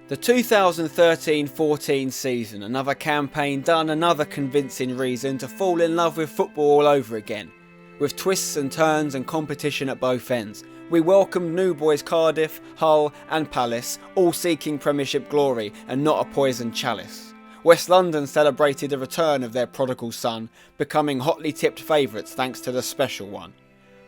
The 2013-14 season, another campaign done, another convincing reason to fall in love with football all over again. With twists and turns and competition at both ends, we welcomed newboys Cardiff, Hull and Palace, all seeking Premiership glory and not a poisoned chalice. West London celebrated the return of their prodigal son, becoming hotly tipped favourites thanks to the special one.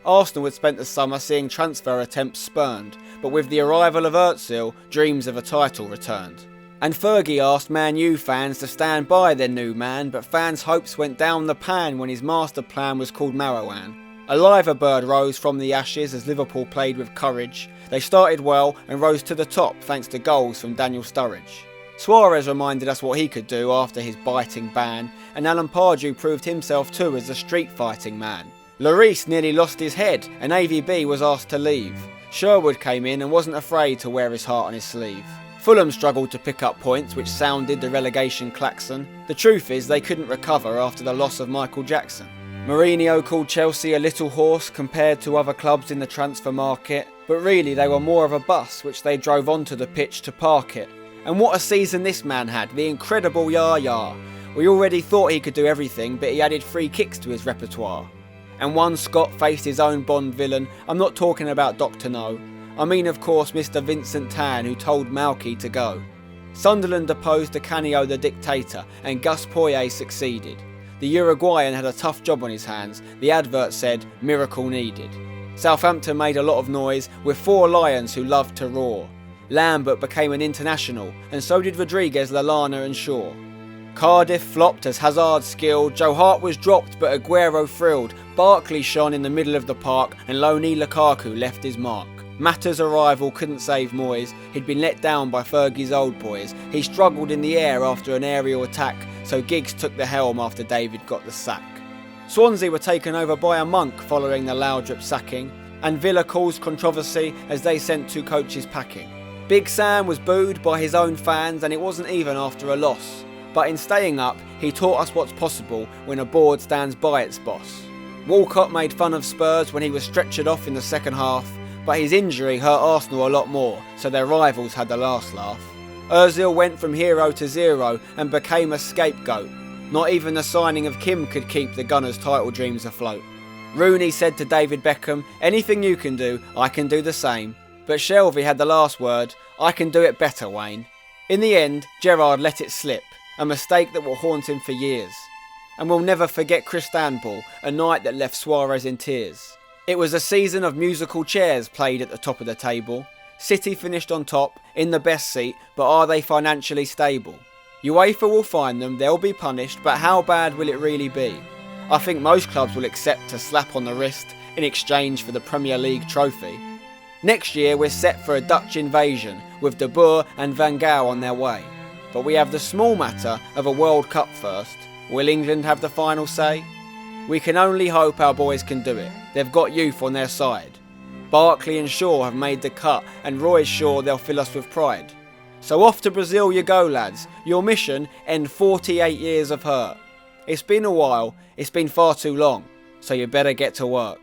Arsenal had spent the summer seeing transfer attempts spurned, but with the arrival of Ozil, dreams of a title returned. And Fergie asked Man U fans to stand by their new man, but fans' hopes went down the pan when his master plan was called Mouranne. A liver bird rose from the ashes as Liverpool played with courage. They started well and rose to the top thanks to goals from Sturridge. Suarez reminded us what he could do after his biting ban, and Alan Pardew proved himself too as a street fighting man. Lloris nearly lost his head and AVB was asked to leave. Sherwood came in and wasn't afraid to wear his heart on his sleeve. Fulham struggled to pick up points which sounded the relegation klaxon. The truth is they couldn't recover after the loss of Michael Jackson. Mourinho called Chelsea a little horse compared to other clubs in the transfer market, but really they were more of a bus which they drove onto the pitch to park it. And what a season this man had, the incredible Yaya. We already thought he could do everything, but he added free kicks to his repertoire. And one Scot faced his own Bond villain. I'm not talking about Dr. No. I mean of course Mr. Vincent Tan, who told Malky to go. Sunderland deposed Canio the dictator and Gus Poyet succeeded. The Uruguayan had a tough job on his hands. The advert said, miracle needed. Southampton made a lot of noise with 4 Lions who loved to roar. Lambert became an international and so did Rodriguez, Lallana and Shaw. Cardiff flopped as Hazard skilled, Joe Hart was dropped but Aguero thrilled, Barkley shone in the middle of the park and Loney Lukaku left his mark. Matter's arrival couldn't save Moyes, he'd been let down by Fergie's old boys. He struggled in the air after an aerial attack, so Giggs took the helm after David got the sack. Swansea were taken over by a monk following the Laudrup sacking, and Villa caused controversy as they sent 2 coaches packing. Big Sam was booed by his own fans and it wasn't even after a loss. But in staying up, he taught us what's possible when a board stands by its boss. Walcott made fun of Spurs when he was stretchered off in the second half, but his injury hurt Arsenal a lot more, so their rivals had the last laugh. Ozil went from hero to zero and became a scapegoat. Not even the signing of Kim could keep the Gunners' title dreams afloat. Rooney said to David Beckham, anything you can do, I can do the same. But Shelvey had the last word, I can do it better, Wayne. In the end, Gerrard let it slip, a mistake that will haunt him for years. And we'll never forget Cristambal, a night that left Suarez in tears. It was a season of musical chairs played at the top of the table. City finished on top, in the best seat, but are they financially stable? UEFA will find them, they'll be punished, but how bad will it really be? I think most clubs will accept a slap on the wrist in exchange for the Premier League trophy. Next year we're set for a Dutch invasion, with De Boer and Van Gaal on their way. But we have the small matter of a World Cup first. Will England have the final say? We can only hope our boys can do it. They've got youth on their side. Barkley and Shaw have made the cut and Roy's sure they'll fill us with pride. So off to Brazil you go, lads. Your mission, end 48 years of hurt. It's been a while, it's been far too long, so you better get to work.